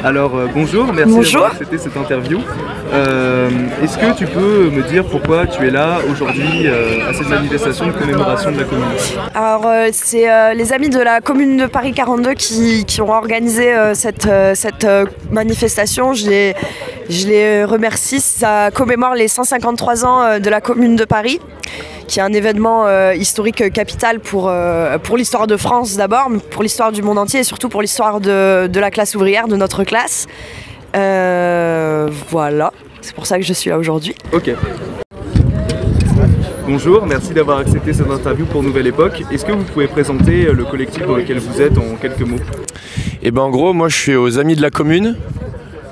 Alors bonjour, merci d'avoir accepté cette interview. Est-ce que tu peux me dire pourquoi tu es là aujourd'hui à cette manifestation de commémoration de la Commune? Alors c'est les amis de la Commune de Paris 42 qui ont organisé cette manifestation. Je les remercie, ça commémore les 153 ans de la Commune de Paris, qui est un événement historique capital pour l'histoire de France d'abord, mais pour l'histoire du monde entier et surtout pour l'histoire de la classe ouvrière, de notre classe. Voilà, c'est pour ça que je suis là aujourd'hui. Ok. Bonjour, merci d'avoir accepté cette interview pour Nouvelle Époque. Est-ce que vous pouvez présenter le collectif dans lequel vous êtes en quelques mots? Eh ben en gros, moi je suis aux Amis de la Commune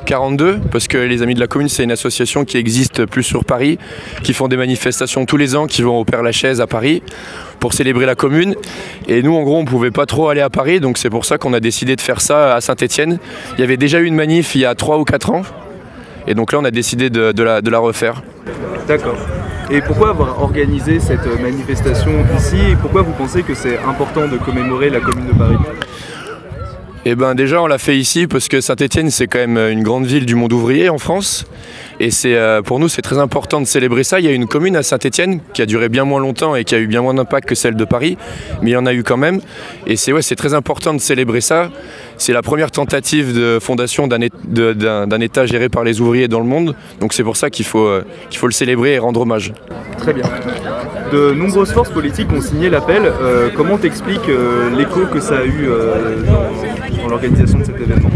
42, parce que les Amis de la Commune, c'est une association qui existe plus sur Paris, qui font des manifestations tous les ans, qui vont au Père-Lachaise à Paris pour célébrer la Commune. Et nous, en gros, on ne pouvait pas trop aller à Paris, donc c'est pour ça qu'on a décidé de faire ça à Saint-Étienne. Il y avait déjà eu une manif il y a 3 ou 4 ans, et donc là, on a décidé de la refaire. D'accord. Et pourquoi avoir organisé cette manifestation ici, et pourquoi vous pensez que c'est important de commémorer la Commune de Paris? Eh ben déjà on l'a fait ici parce que Saint-Étienne c'est quand même une grande ville du monde ouvrier en France et pour nous c'est très important de célébrer ça. Il y a une commune à Saint-Étienne qui a duré bien moins longtemps et qui a eu bien moins d'impact que celle de Paris, mais il y en a eu quand même et c'est très important de célébrer ça. C'est la première tentative de fondation d'un État géré par les ouvriers dans le monde, donc c'est pour ça qu'il faut le célébrer et rendre hommage. Très bien. De nombreuses forces politiques ont signé l'appel. Comment t'expliques l'écho que ça a eu dans l'organisation de cet événement?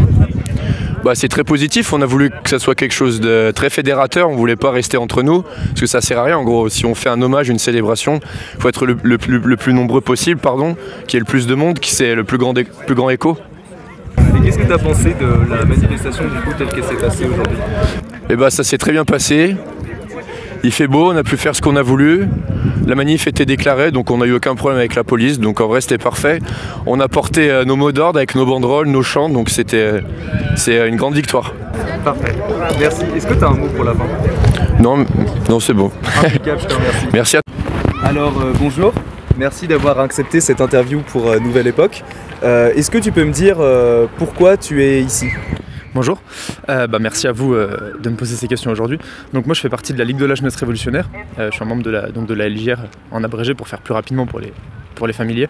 C'est très positif, on a voulu que ça soit quelque chose de très fédérateur, on ne voulait pas rester entre nous, parce que ça sert à rien en gros. Si on fait un hommage, une célébration, il faut être le plus nombreux possible, qu'il y ait le plus de monde, qui c'est le plus grand écho. Et qu'est-ce que tu as pensé de la manifestation du coup telle qu'elle s'est passée aujourd'hui? Ça s'est très bien passé. Il fait beau, on a pu faire ce qu'on a voulu. La manif était déclarée, donc on n'a eu aucun problème avec la police, donc en vrai c'était parfait. On a porté nos mots d'ordre avec nos banderoles, nos chants, donc c'est une grande victoire. Parfait, merci. Est-ce que tu as un mot pour la fin? Non c'est bon. Impeccable, je te remercie. Merci à toi. Alors bonjour, merci d'avoir accepté cette interview pour Nouvelle Époque. Est-ce que tu peux me dire pourquoi tu es ici? Bonjour, merci à vous de me poser ces questions aujourd'hui. Donc moi je fais partie de la Ligue de la Jeunesse Révolutionnaire, je suis un membre de la LJR en abrégé pour faire plus rapidement pour les familiers.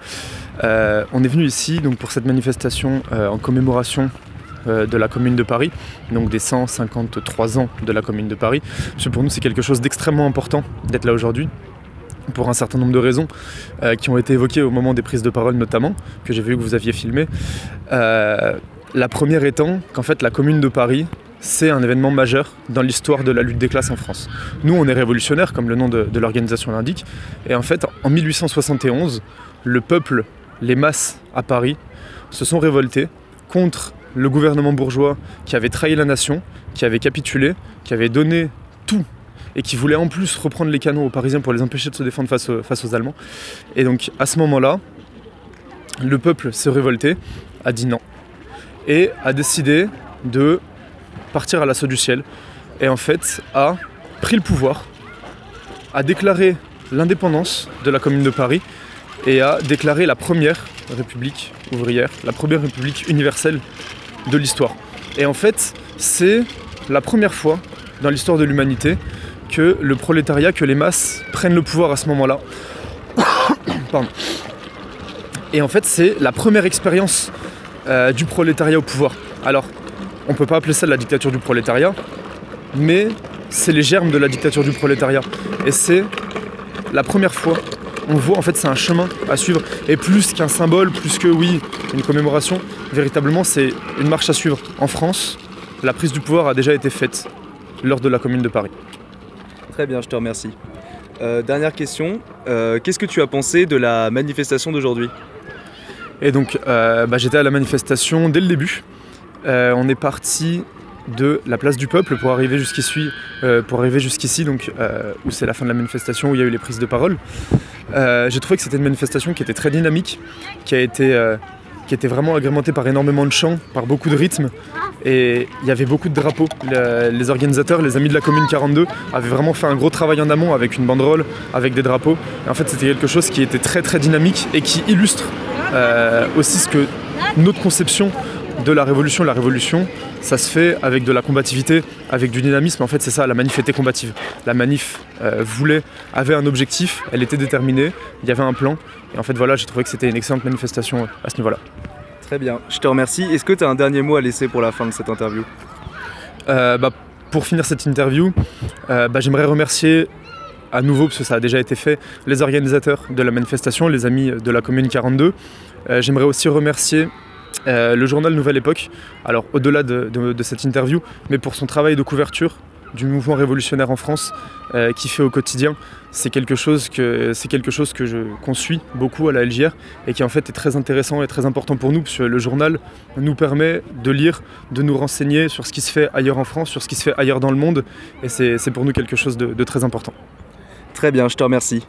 On est venu ici donc, pour cette manifestation en commémoration de la Commune de Paris, donc des 153 ans de la Commune de Paris. Parce que pour nous c'est quelque chose d'extrêmement important d'être là aujourd'hui, pour un certain nombre de raisons qui ont été évoquées au moment des prises de parole notamment, que j'ai vu que vous aviez filmé. La première étant qu'en fait la Commune de Paris, c'est un événement majeur dans l'histoire de la lutte des classes en France. Nous on est révolutionnaires comme le nom de l'organisation l'indique, et en fait en 1871, le peuple, les masses à Paris, se sont révoltés contre le gouvernement bourgeois qui avait trahi la nation, qui avait capitulé, qui avait donné tout et qui voulait en plus reprendre les canons aux Parisiens pour les empêcher de se défendre face aux Allemands. Et donc à ce moment-là, le peuple s'est révolté, a dit non, et a décidé de partir à l'assaut du ciel, et en fait a pris le pouvoir, a déclaré l'indépendance de la Commune de Paris, et a déclaré la première république ouvrière, la première république universelle de l'histoire. Et en fait, c'est la première fois dans l'histoire de l'humanité que le prolétariat, que les masses prennent le pouvoir à ce moment-là. Pardon. Et en fait, c'est la première expérience du prolétariat au pouvoir. Alors, on ne peut pas appeler ça de la dictature du prolétariat, mais c'est les germes de la dictature du prolétariat. Et c'est la première fois, on voit en fait c'est un chemin à suivre. Et plus qu'un symbole, plus que oui, une commémoration, véritablement c'est une marche à suivre. En France, la prise du pouvoir a déjà été faite lors de la Commune de Paris. Très bien, je te remercie. Dernière question, qu'est-ce que tu as pensé de la manifestation d'aujourd'hui? Et donc j'étais à la manifestation dès le début. On est parti de la place du peuple pour arriver jusqu'ici, donc où c'est la fin de la manifestation, où il y a eu les prises de parole. J'ai trouvé que c'était une manifestation qui était très dynamique, qui était vraiment agrémentée par énormément de chants, par beaucoup de rythmes, et il y avait beaucoup de drapeaux. Les organisateurs, les amis de la Commune 42, avaient vraiment fait un gros travail en amont avec une banderole, avec des drapeaux. Et en fait, c'était quelque chose qui était très très dynamique et qui illustre aussi ce que notre conception de la révolution. La révolution, ça se fait avec de la combativité, avec du dynamisme. En fait, c'est ça, la manif était combative. La manif avait un objectif, elle était déterminée, il y avait un plan. Et en fait, voilà, j'ai trouvé que c'était une excellente manifestation à ce niveau-là. Très bien, je te remercie. Est-ce que tu as un dernier mot à laisser pour la fin de cette interview ? Pour finir cette interview, j'aimerais remercier à nouveau, parce que ça a déjà été fait, les organisateurs de la manifestation, les amis de la commune 42. J'aimerais aussi remercier le journal Nouvelle Époque, alors au-delà de cette interview, mais pour son travail de couverture du mouvement révolutionnaire en France qu'il fait au quotidien. C'est quelque chose qu'on suit beaucoup à la LJR et qui en fait est très intéressant et très important pour nous, parce que le journal nous permet de lire, de nous renseigner sur ce qui se fait ailleurs en France, sur ce qui se fait ailleurs dans le monde, et c'est pour nous quelque chose de très important. Très bien, je te remercie.